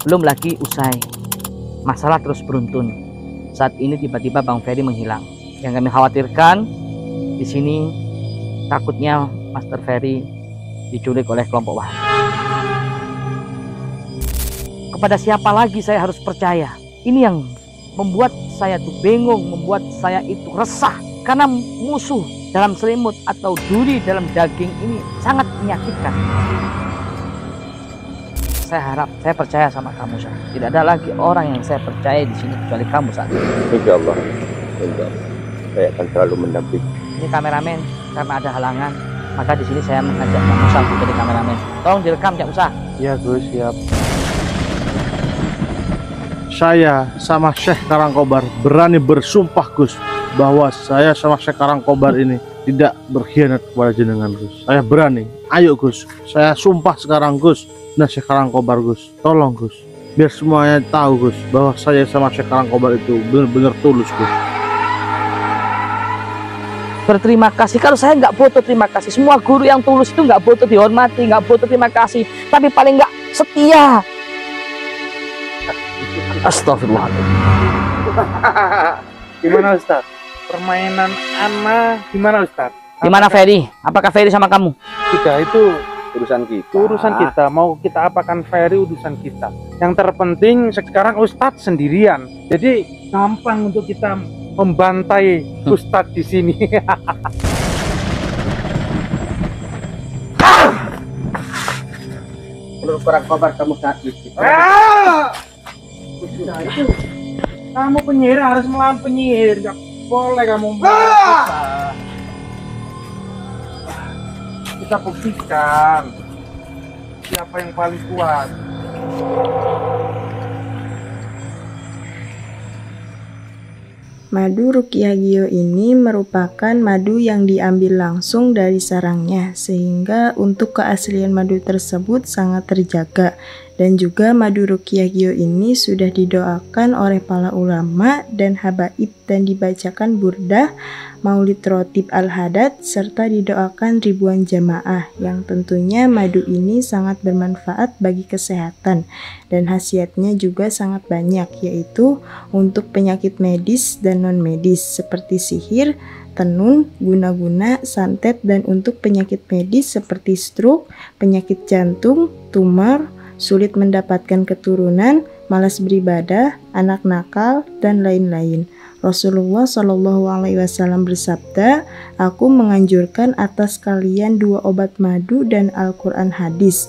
Belum lagi usai, masalah terus beruntun. Saat ini tiba-tiba Bang Ferry menghilang. Yang kami khawatirkan di sini takutnya Master Ferry diculik oleh kelompok Wahabi. Kepada siapa lagi saya harus percaya? Ini yang membuat saya tuh bingung, membuat saya itu resah. Karena musuh dalam selimut atau duri dalam daging ini sangat menyakitkan. Saya harap, saya percaya sama kamu, Syah. Tidak ada lagi orang yang saya percaya di sini kecuali kamu saat ini. Insya Allah. Saya akan selalu mendampingi. Ini kameramen, karena ada halangan, maka di sini saya mengajak Cak Musa untuk jadi kameramen. Tolong direkam, Cak Musa. Iya Gus, siap. Saya sama Syekh Karangkobar berani bersumpah Gus bahwa saya sama Syekh Karangkobar ini tidak berkhianat kepada jenengan Gus. Saya berani. Ayo Gus, saya sumpah sekarang Gus. Nah Syekh Karangkobar Gus, tolong Gus, biar semuanya tahu Gus bahwa saya sama Syekh Karangkobar itu benar-benar tulus Gus. Berterima kasih. Kalau saya nggak butuh terima kasih, semua guru yang tulus itu nggak butuh dihormati, nggak butuh terima kasih, tapi paling nggak setia. Astagfirullahaladzim. Gimana Ustaz? Permainan Ana gimana Ustaz? Gimana Ferry? Apakah Ferry sama kamu? Tidak, itu Urusan kita. urusan kita. Mau kita apakan Ferry urusan kita. Yang terpenting sekarang Ustadz sendirian. Jadi gampang untuk kita membantai Ustadz di sini. Menurut Karangkobar kamu saat itu. Kamu penyihir harus melawan penyihir. Gak boleh kamu kita buktikan siapa yang paling kuat. Madu Ruqyah Gio ini merupakan madu yang diambil langsung dari sarangnya, sehingga untuk keaslian madu tersebut sangat terjaga. Dan juga madu Ruqyah Gio ini sudah didoakan oleh para ulama dan habaib dan dibacakan burdah, maulid rotib al-hadad, serta didoakan ribuan jamaah, yang tentunya madu ini sangat bermanfaat bagi kesehatan dan khasiatnya juga sangat banyak, yaitu untuk penyakit medis dan non-medis seperti sihir, tenun, guna-guna, santet, dan untuk penyakit medis seperti stroke, penyakit jantung, tumor, sulit mendapatkan keturunan, malas beribadah, anak nakal, dan lain-lain. Rasulullah Shallallahu Alaihi Wasallam bersabda, "Aku menganjurkan atas kalian 2 obat madu dan Al-Quran hadis."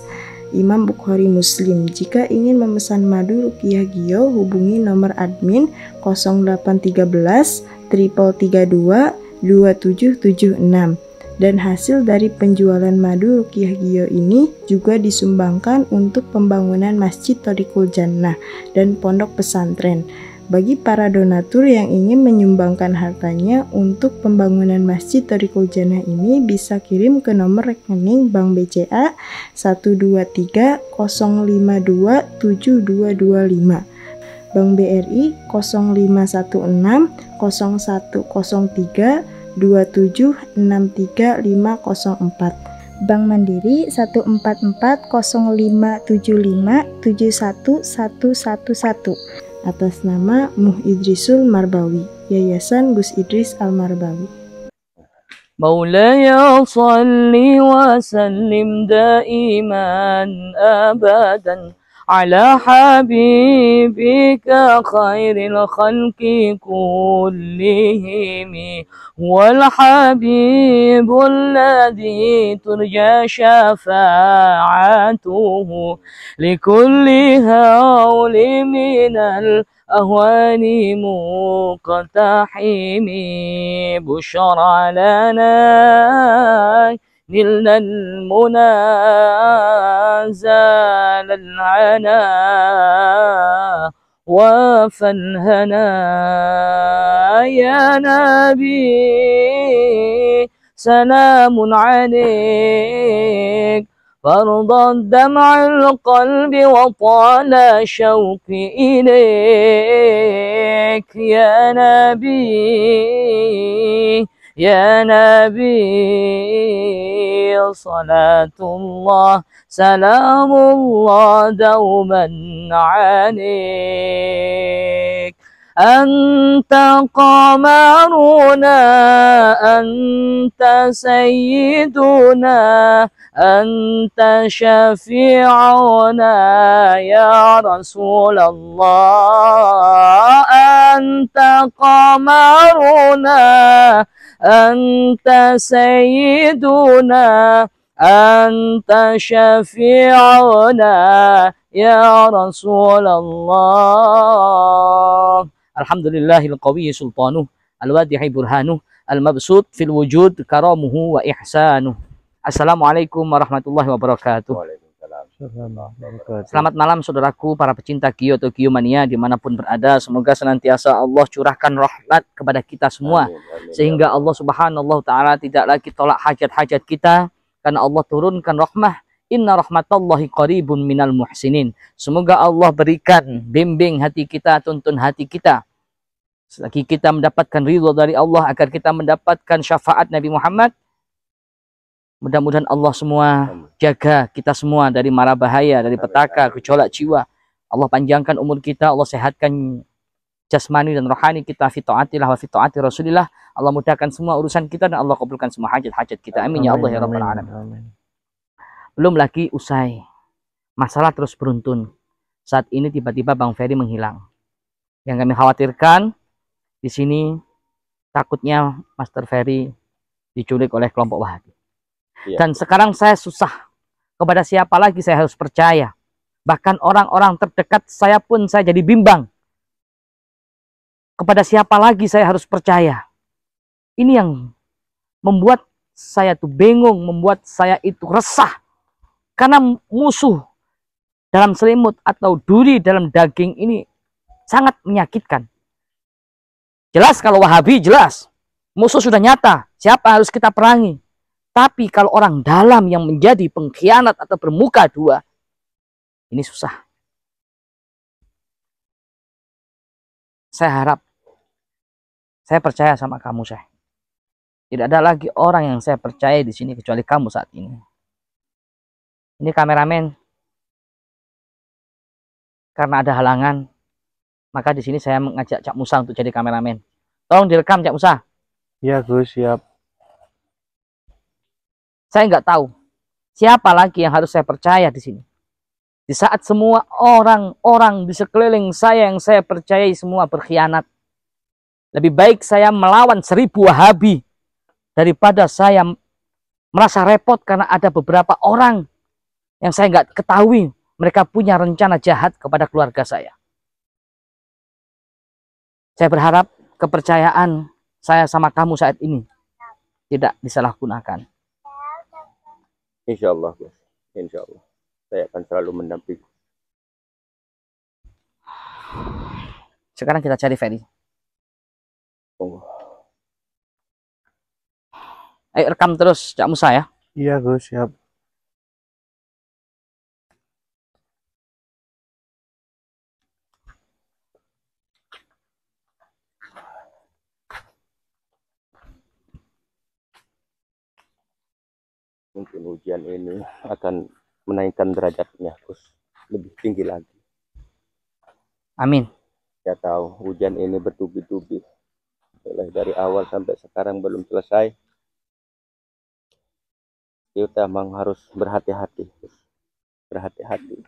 Imam Bukhari Muslim. Jika ingin memesan madu Ruqyah Gio, hubungi nomor admin 0813 332 2776. Dan hasil dari penjualan madu Ruqyah Gio ini juga disumbangkan untuk pembangunan Masjid Thariqul Jannah dan pondok pesantren. Bagi para donatur yang ingin menyumbangkan hartanya untuk pembangunan Masjid Thariqul Jannah ini bisa kirim ke nomor rekening Bank BCA 123 052 7225, Bank BRI 0516 0103 2763504, Bank Mandiri 1440575711111, atas nama Muh Idrisul Marbawi, Yayasan Gus Idris Al-Marbawi. Maulaya salli wa sallim daiman abadan على حبيبك خير الخلق كلهم والحبيب الذي ترجى شفاعته لكل هول من الأهوال مقتحم بشرى لنا نلنا المنى زال العنا وفنهنا يا نبي سلام عليك فرض دمع القلب وطال شوقي إليك يا نبي يا نبي صلاة الله سلام الله دوما عليك أنت قمرنا أنت سيدنا أنت شفيعنا يا رسول الله أنت قمرنا أنت سيدنا أنت شفيعنا يا رسول الله الحمد لله القوي سلطانه الواضح برهانه المبسوط في الوجود كرامه وإحسانه. Assalamualaikum warahmatullahi wabarakatuh. Selamat malam saudaraku para pecinta Gio atau Gio Mania dimanapun berada. Semoga senantiasa Allah curahkan rahmat kepada kita semua. Sehingga Allah subhanahu ta'ala tidak lagi tolak hajat-hajat kita. Karena Allah turunkan rahmah. Inna rahmatallahi qaribun minal muhsinin. Semoga Allah berikan bimbing hati kita, tuntun hati kita. Selagi kita mendapatkan ridho dari Allah agar kita mendapatkan syafaat Nabi Muhammad. Mudah-mudahan Allah semua jaga kita semua dari mara bahaya, dari petaka, gejolak jiwa. Allah panjangkan umur kita, Allah sehatkan jasmani dan rohani kita, fi ta'atillah wa fi ta'ati Rasulillah. Allah mudahkan semua urusan kita dan Allah kabulkan semua hajat-hajat kita. Amin ya Allah ya rabbal alamin. Belum lagi usai. Masalah terus beruntun. Saat ini tiba-tiba Bang Ferry menghilang. Yang kami khawatirkan di sini takutnya Master Ferry diculik oleh kelompok Wahabi. Ya. Dan sekarang saya susah. Kepada siapa lagi saya harus percaya? Bahkan orang-orang terdekat saya pun saya jadi bimbang. Kepada siapa lagi saya harus percaya? Ini yang membuat saya tuh bingung, membuat saya itu resah. Karena musuh dalam selimut atau duri dalam daging ini sangat menyakitkan. Jelas kalau Wahabi jelas. Musuh sudah nyata. Siapa harus kita perangi? Tapi kalau orang dalam yang menjadi pengkhianat atau bermuka dua, ini susah. Saya harap, saya percaya sama kamu, Syekh. Tidak ada lagi orang yang saya percaya di sini kecuali kamu saat ini. Ini kameramen. Karena ada halangan, maka di sini saya mengajak Cak Musa untuk jadi kameramen. Tolong direkam, Cak Musa. Iya, Gus, siap. Saya nggak tahu siapa lagi yang harus saya percaya di sini. Di saat semua orang-orang di sekeliling saya yang saya percayai semua berkhianat. Lebih baik saya melawan 1000 Wahabi daripada saya merasa repot karena ada beberapa orang yang saya nggak ketahui mereka punya rencana jahat kepada keluarga saya. Saya berharap kepercayaan saya sama kamu saat ini tidak disalahgunakan. Insya Allah, Gus. Insya Allah. Saya akan selalu mendampingi. Sekarang kita cari Ferry. Oh. Ayo rekam terus, Cak Musa ya. Iya, Gus, siap. Mungkin ujian ini akan menaikkan derajatnya, Gus, lebih tinggi lagi. Amin. Saya tahu hujan ini bertubi-tubi. Mulai dari awal sampai sekarang belum selesai. Kita memang harus berhati-hati, Gus. Berhati-hati.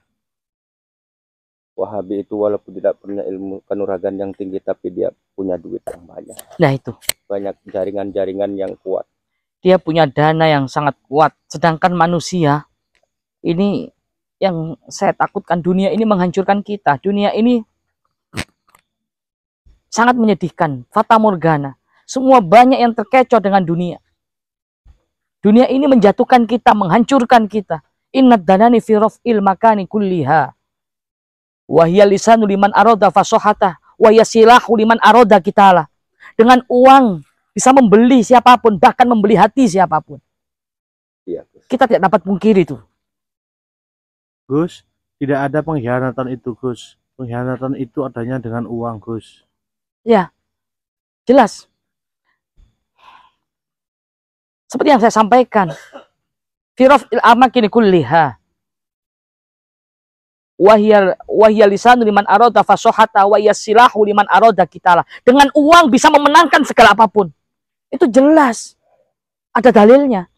Wahabi itu walaupun tidak punya ilmu kanuragan yang tinggi, tapi dia punya duit yang banyak. Nah itu. Banyak jaringan-jaringan yang kuat. Dia punya dana yang sangat kuat. Sedangkan manusia, ini yang saya takutkan, dunia ini menghancurkan kita. Dunia ini sangat menyedihkan. Fata Morgana. Semua banyak yang terkecoh dengan dunia. Dunia ini menjatuhkan kita, menghancurkan kita. Innad danani fi raf'il makani kulliha. Wahya lisanu liman aroda fasohata. Wahya silahu liman aroda kitala. Dengan uang bisa membeli siapapun, bahkan membeli hati siapapun. Iya, Gus. Kita tidak dapat pungkiri itu. Gus, tidak ada pengkhianatan itu, Gus. Pengkhianatan itu adanya dengan uang, Gus. Ya, jelas. Seperti yang saya sampaikan. Firaf il amakini kulliha. Wahiyal lisanu liman aroda fasohata wa silahu liman aroda kitala. Dengan uang bisa memenangkan segala apapun. Itu jelas. Ada dalilnya.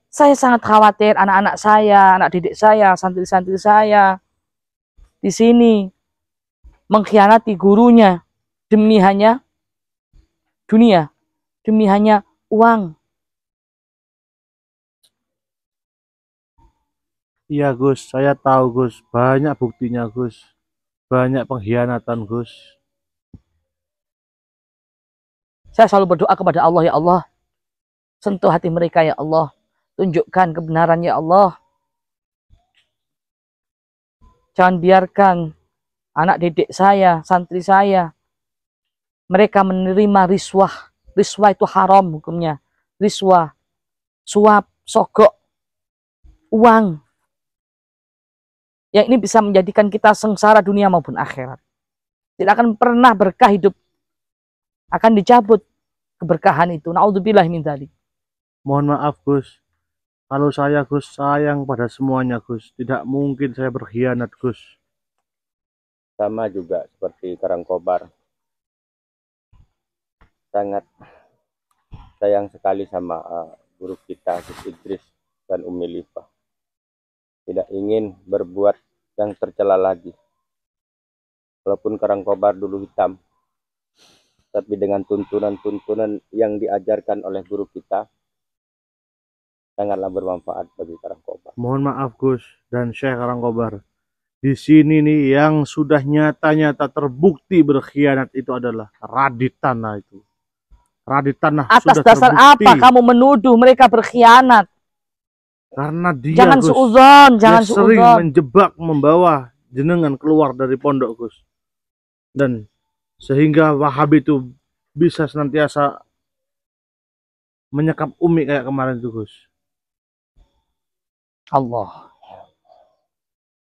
Saya sangat khawatir anak-anak saya, anak didik saya, santri-santri saya di sini mengkhianati gurunya demi hanya dunia, demi hanya uang. Iya Gus, saya tahu Gus, banyak buktinya Gus, banyak pengkhianatan Gus. Saya selalu berdoa kepada Allah, ya Allah, sentuh hati mereka ya Allah, tunjukkan kebenaran ya Allah. Jangan biarkan anak didik saya, santri saya, mereka menerima riswah. Riswah itu haram hukumnya. Riswah, suap, sogok, uang. Yang ini bisa menjadikan kita sengsara dunia maupun akhirat. Tidak akan pernah berkah hidup. Akan dicabut keberkahan itu. Na'udzubillah min dzalik. Mohon maaf Gus, kalau saya Gus sayang pada semuanya Gus, tidak mungkin saya berkhianat Gus. Sama juga seperti Karangkobar. Sangat sayang sekali sama guru kita Gus Idris dan Umi Liva. Tidak ingin berbuat yang tercela lagi. Walaupun Karangkobar dulu hitam, tapi dengan tuntunan-tuntunan yang diajarkan oleh guru kita, sangatlah bermanfaat bagi Karangkobar. Mohon maaf Gus dan Syekh Karangkobar. Di sini nih yang sudah nyata-nyata terbukti berkhianat itu adalah Radit Tanah itu. Radit Tanah Atas sudah dasar terbukti. apa kamu menuduh mereka berkhianat? Karena dia Jangan Gus, suudzon, jangan dia sering suudzon. menjebak, membawa jenengan keluar dari pondok Gus. Dan sehingga Wahabi itu bisa senantiasa menyekap Umi kayak kemarin itu Gus. Allah.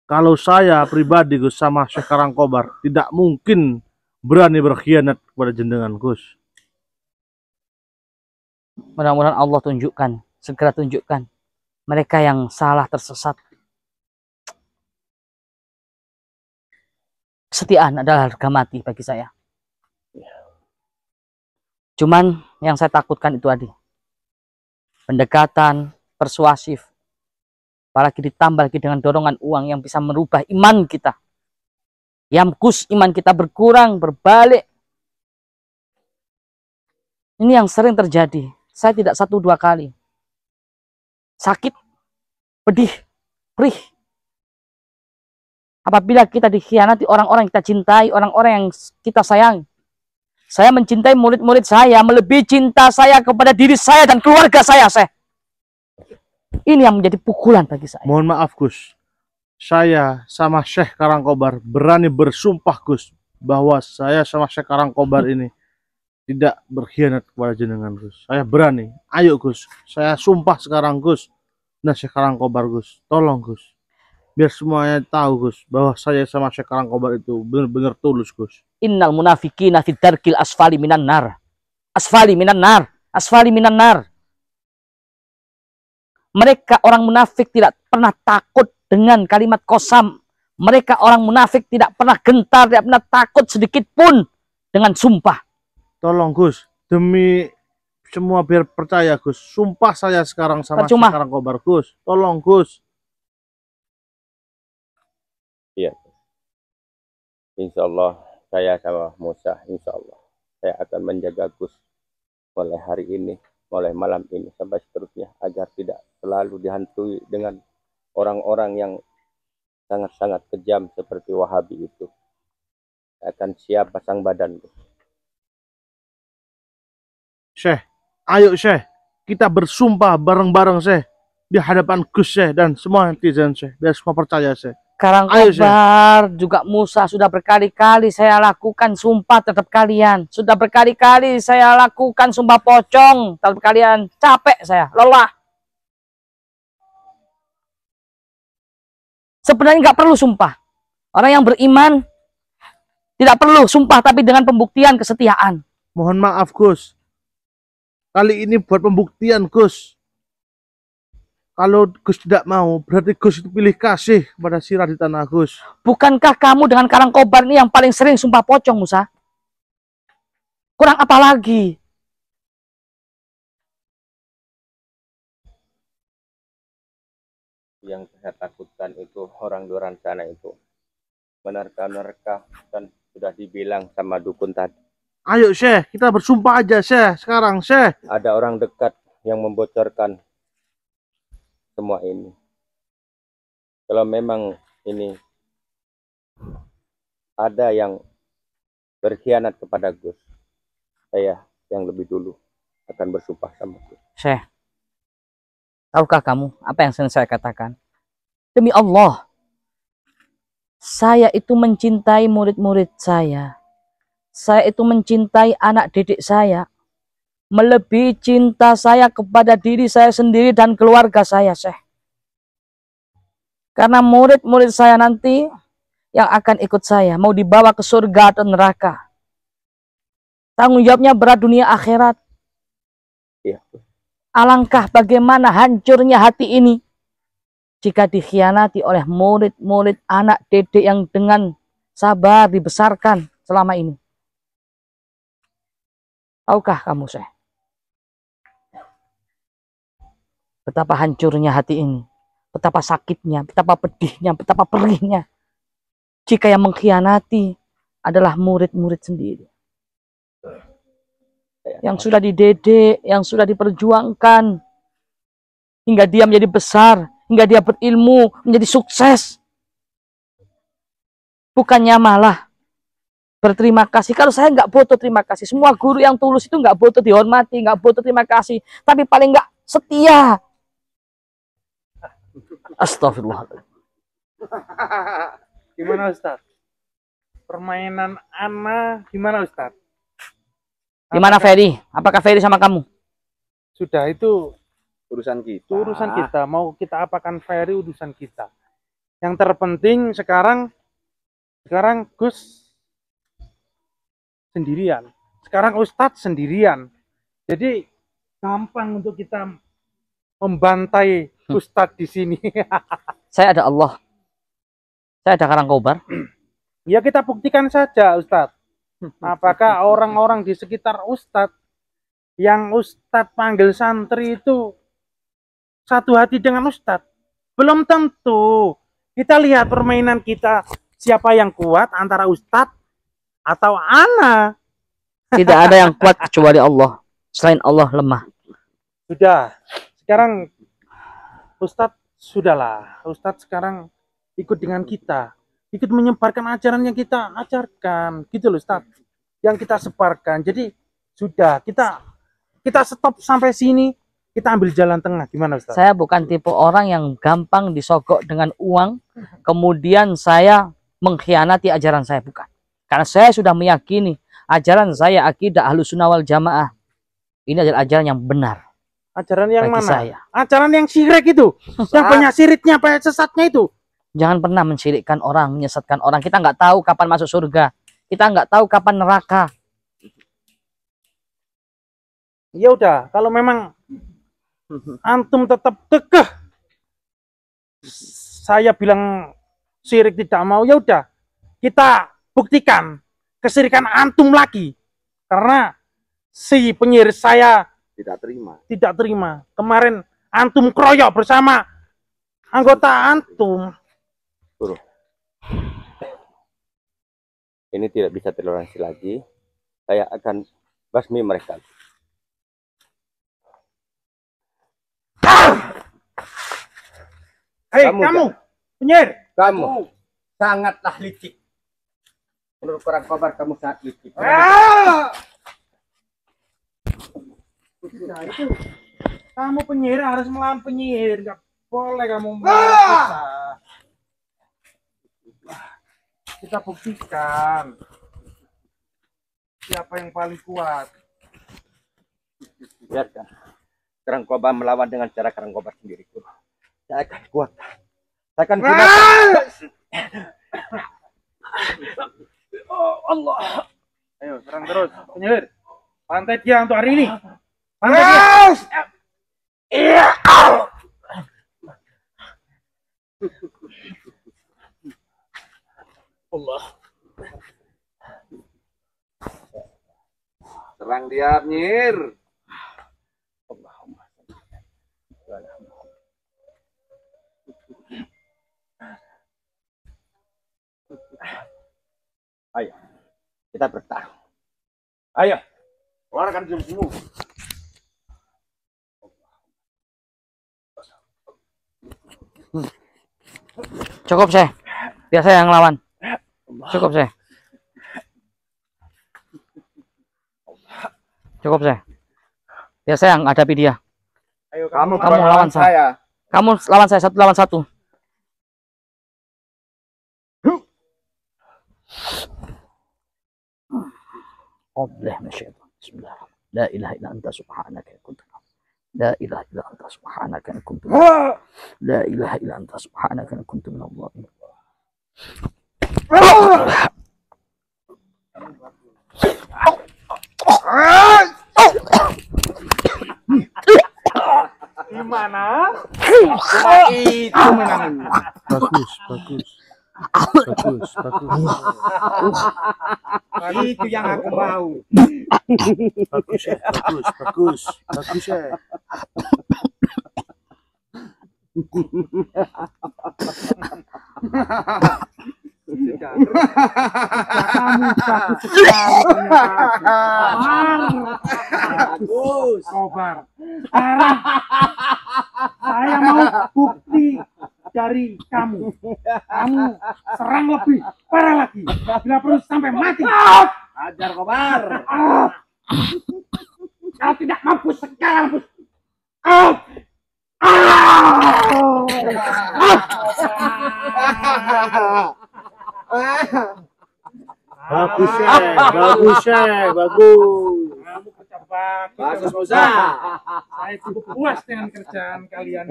Kalau saya pribadi Gus sama Syekh Karangkobar tidak mungkin berani berkhianat kepada jenengan Gus. Mudah-mudahan Allah tunjukkan, segera tunjukkan mereka yang salah tersesat. Kesetiaan adalah harga mati bagi saya. Cuman yang saya takutkan itu tadi. Pendekatan persuasif. Apalagi ditambah lagi dengan dorongan uang yang bisa merubah iman kita. Yamkus, iman kita berkurang, berbalik. Ini yang sering terjadi. Saya tidak 1-2 kali. Sakit, pedih, perih. Apabila kita dikhianati orang-orang yang kita cintai, orang-orang yang kita sayang. Saya mencintai murid-murid saya, melebihi cinta saya kepada diri saya dan keluarga saya. Ini yang menjadi pukulan bagi saya. Mohon maaf Gus, saya sama Syekh Karangkobar berani bersumpah Gus bahwa saya sama Syekh Karangkobar ini tidak berkhianat kepada jenengan Gus. Saya berani. Ayo Gus, saya sumpah sekarang Gus. Nah Syekh Karangkobar Gus, tolong Gus. Biar semuanya tahu Gus bahwa saya sama Syekh Karangkobar itu benar-benar tulus Gus. Innal munafiqina fid darkil asfali minan nar. Asfali minan nar. Asfali minan nar. Mereka orang munafik tidak pernah takut dengan kalimat qasam. Mereka orang munafik tidak pernah gentar, tidak pernah takut sedikit pun dengan sumpah. Tolong Gus, demi semua biar percaya Gus. Sumpah saya sekarang sama Syekh Karangkobar Gus. Tolong Gus. Iya. Insya Allah saya sama Musa, insya Allah saya akan menjaga Gus mulai hari ini, mulai malam ini sampai seterusnya, agar tidak selalu dihantui dengan orang-orang yang sangat-sangat kejam seperti Wahabi itu. Saya akan siap pasang badan Gus. Syekh, ayo Syekh, kita bersumpah bareng-bareng Syekh di hadapan Gus Syekh dan semua netizen Syekh, biar semua percaya Syekh. Karangkobar juga Musa sudah berkali-kali saya lakukan sumpah terhadap kalian. Sudah berkali-kali saya lakukan sumpah pocong terhadap kalian. Capek saya, lelah. Sebenarnya nggak perlu sumpah. Orang yang beriman tidak perlu sumpah, tapi dengan pembuktian kesetiaan. Mohon maaf Gus, Kali ini buat pembuktian, Gus. Kalau Gus tidak mau, berarti Gus itu pilih kasih kepada si Raditana, Gus. Bukankah kamu dengan Karangkobar ini yang paling sering sumpah pocong, Musa? Kurang apa lagi? Yang saya takutkan itu orang luar sana itu menerka-nerka, dan sudah dibilang sama dukun tadi. Ayo, Syekh, kita bersumpah aja, Syekh. Sekarang, Syekh. Ada orang dekat yang membocorkan semua ini. Kalau memang ini ada yang berkhianat kepada Gus, saya yang lebih dulu akan bersumpah sama Gus. Syekh, tahukah kamu apa yang saya katakan? Demi Allah, saya itu mencintai murid-murid saya. Saya itu mencintai anak didik saya. Melebihi cinta saya kepada diri saya sendiri dan keluarga saya, Syekh. Karena murid-murid saya nanti yang akan ikut saya, mau dibawa ke surga atau neraka. Tanggung jawabnya berat dunia akhirat. Ya. Alangkah bagaimana hancurnya hati ini jika dikhianati oleh murid-murid anak didik yang dengan sabar dibesarkan selama ini. Tahukah kamu, Syekh? Betapa hancurnya hati ini, betapa sakitnya, betapa pedihnya, betapa perihnya jika yang mengkhianati adalah murid-murid sendiri. Yang sudah dididik, yang sudah diperjuangkan, hingga dia menjadi besar, hingga dia berilmu, menjadi sukses. Bukannya malah berterima kasih. Kalau saya nggak butuh terima kasih. Semua guru yang tulus itu nggak butuh dihormati, nggak butuh terima kasih. Tapi paling nggak setia. Astagfirullah. Gimana Ustaz? Permainan Ana gimana Ustaz? Gimana Ferry? Apakah Ferry sama kamu? Sudah itu Urusan kita. urusan kita. Mau kita apakan Ferry urusan kita. Yang terpenting sekarang Gus sendirian. Sekarang Ustadz sendirian. Jadi gampang untuk kita membantai Ustadz di sini. Saya ada Allah. Saya ada Karangkobar. Ya kita buktikan saja Ustadz. Apakah orang-orang di sekitar Ustadz yang Ustadz panggil santri itu satu hati dengan Ustadz? Belum tentu. Kita lihat permainan kita, siapa yang kuat antara Ustadz atau Ana. Tidak ada yang kuat kecuali Allah. Selain Allah lemah. Sudah. Sekarang Ustadz sudahlah. Ustadz sekarang ikut dengan kita. Ikut menyebarkan ajaran yang kita ajarkan. Gitu loh Ustadz. Yang kita sebarkan. Jadi sudah. Kita stop sampai sini. Kita ambil jalan tengah. Gimana Ustadz? Saya bukan tipe orang yang gampang disogok dengan uang. Kemudian saya mengkhianati ajaran saya. Bukan. Karena saya sudah meyakini ajaran saya akidah Ahlussunnah wal Jamaah. Ini adalah ajaran yang benar. Ajaran yang bagi mana? saya. Ajaran yang syirik itu. Yang banyak syiritnya, banyak sesatnya itu. Jangan pernah mensyirikkan orang, menyesatkan orang. Kita nggak tahu kapan masuk surga. Kita nggak tahu kapan neraka. Ya udah, kalau memang antum tetap kekeh, saya bilang syirik tidak mau, ya udah. Kita buktikan kesyirikan antum lagi. Karena si penyiar saya Tidak terima. tidak terima. Kemarin antum kroyok bersama anggota antum. Guru, ini tidak bisa toleransi lagi. Saya akan basmi mereka. Hei Kamu, kamu penyiar. Kamu sangatlah licik. Menurut Karangkobar kamu sangat licik. Nah, itu kamu penyihir harus melawan penyihir, nggak boleh kamu melawan kita buktikan siapa yang paling kuat. Biarkan Karangkobar melawan dengan cara Karangkobar sendiri. Saya akan kuat. Saya akan gunakan. Oh Allah. Ayo serang terus penyihir. Pantai dia untuk hari ini. Serang dia, Nyir. Ayo, kita bertarung. Ayo, Keluarkan jurusmu. Cukup saya. Biar saya yang lawan. Cukup saya. Cukup saya. Biar saya yang hadapi dia. Ayo Kamu lawan saya. Kamu lawan saya 1 lawan 1. Bismillah. Bismillah. La ilaha illa anta subhanaka kuntu. La ilaha illa anta subhanaka kuntu. La ilaha illa anta subhanaka kuntu minadh dhalimin. Gimana? Cuma itu menangnya. Bagus. Itu yang aku mau. Bagus ya. Kamu bagus sekali. Bagus. Kobar. Sekarang saya mau bukti dari kamu. Kamu serang lebih parah lagi. Bila perlu sampai mati. Ajar Kobar. Kau tidak mampu sekarang. Bagus. Kamu kerja bagus. Musa. Saya cukup puas dengan kerjaan kalian.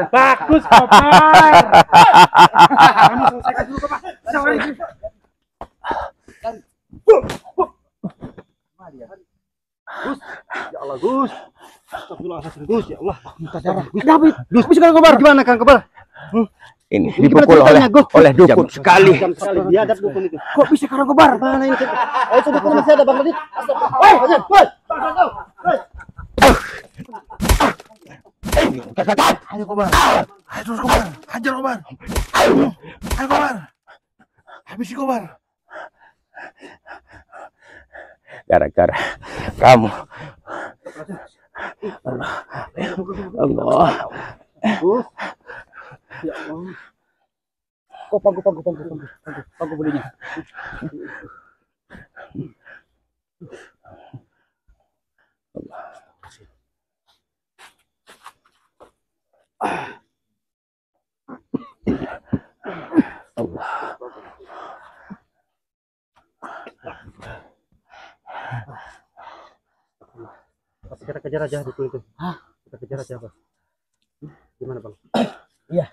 Bagus, Kobar. Kamu selesaikan dulu, Kobar. Ya Allah, Gus. Astagfirullahaladzim, Gus. Ya Allah. David, Gus, bisa Kang Kobar gimana, Kang Kobar? ini dipukul oleh dukun sekali. Biadab dukun itu. kok bisa Kang Kobar? Mana ini? Ayo coba dukun masih ada Bang Radit. Ayo Kobar. Ayo terus Kobar. Hajar Kobar. Ayo Kobar. Habisi Kobar. Gara-gara kamu. Allah. Ya Allah. Kok pangku belinya. Allah. Kita kejar aja dukun itu. Hah? Kita kejar aja, Bang. Gimana, Bang? Iya.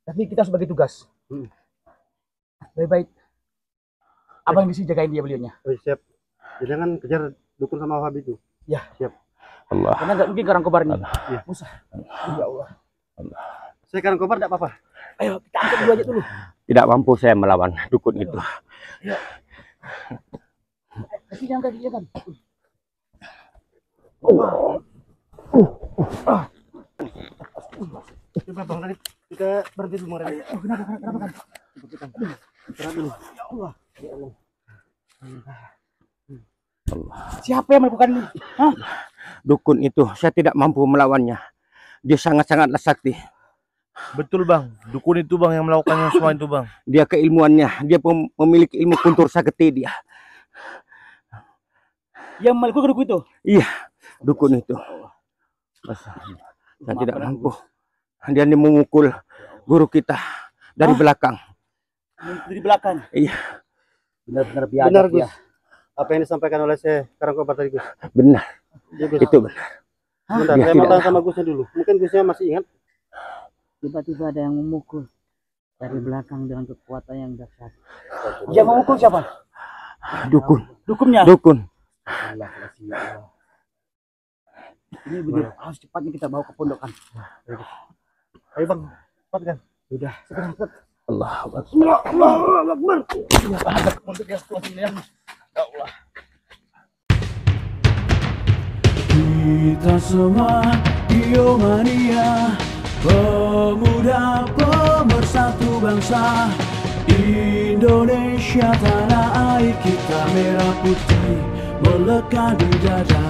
Tapi kita sebagai tugas. Baik-baik. Abang di sini jagain dia beliaunya. Oh, siap. Jangan kejar dukun sama Wahabi itu. Ya. Siap. Allah. Karena nggak mungkin Kang Kobar ini. Iya. Musa. Ya Allah. Saya Kang Kobar enggak apa-apa. Ayo kita angkat dulu aja dulu. Tidak mampu saya melawan dukun itu. Kasih angkat dia kan. Coba Bang Radit, kita berhenti dulu, Bang Radit. Kenapa kan? Istirahat dulu. Ya Allah. Allah. Siapa yang melakukan ini? Hah? Dukun itu saya tidak mampu melawannya. Dia sangat-sangatlah sakti. Betul, Bang. Dukun itu, Bang, yang melakukannya semua itu, Bang. Dia keilmuannya, dia memiliki ilmu kuntur sakti dia. Yang melakukan dukun itu? Iya, dukun itu. Saya tidak mampu. Dia memukul guru kita dari belakang. Dari belakang? Iya. Benar-benar Benar, biadab Gus. ya. Apa yang disampaikan oleh saya Kang Kobar tadi, Gus? Benar. Iya, Gus. Itu benar. Bentar, Dia saya mau tidak. tanya sama Gusnya dulu. Mungkin Gusnya masih ingat. Tiba-tiba ada yang memukul dari belakang dengan kekuatan yang dahsyat. Yang memukul siapa? Dukun. Dukunnya? Dukun. Allah, kasih ya Allah. Ini benar harus cepatnya kita bawa ke pondokan. Ayo bang, cepat kan. Sudah. Sekarang cepat. Allah Akbar. Allah Akbar. Ya ada untuk yang setelah ini ya. Ya Allah. Kita semua Biomania, pemuda pemersatu bangsa Indonesia, tanah air kita merah putih melekat di dada.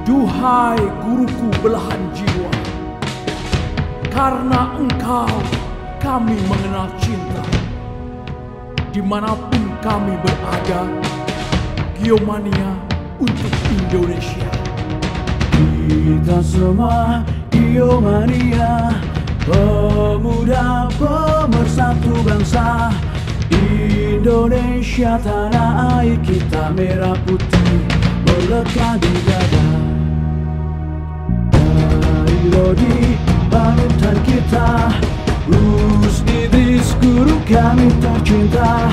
Duhai guruku belahan jiwa, karena engkau kami mengenal cinta. Dimanapun kami berada, Biomania untuk Indonesia. Kita semua Biomania, pemuda pemersatu bangsa Indonesia, tanah air kita merah putih melekat di dada. Dari Lodi panutan kita, Gus Idris guru kami tercinta,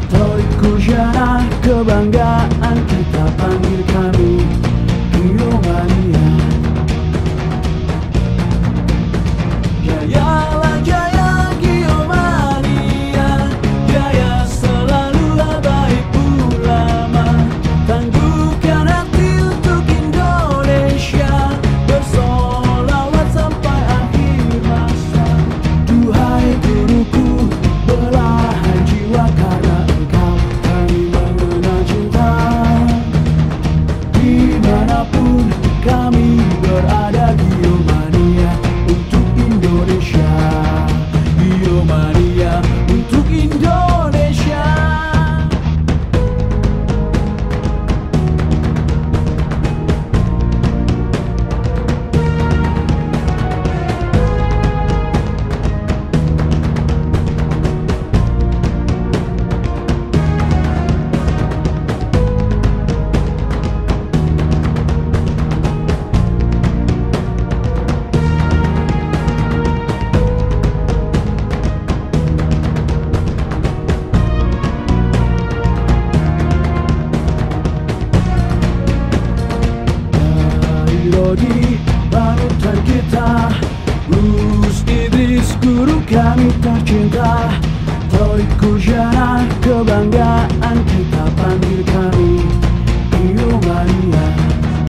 Torik Kujana kebanggaan kita, panggil kami Biomania. Jayalah jaya Biomania, jaya selalu habaib ulama, tangguhkan hati untuk Indonesia, bersolawat sampai akhir masa. Duhai guruku belahan jiwa, karena engkau kami mengenal cinta. Dimanapun kami berada, Biomania untuk Indonesia. Biomania untuk Indonesia. Lodi panutan kita, Gus Idris guru kami tercinta, Torik Kujana kebanggaan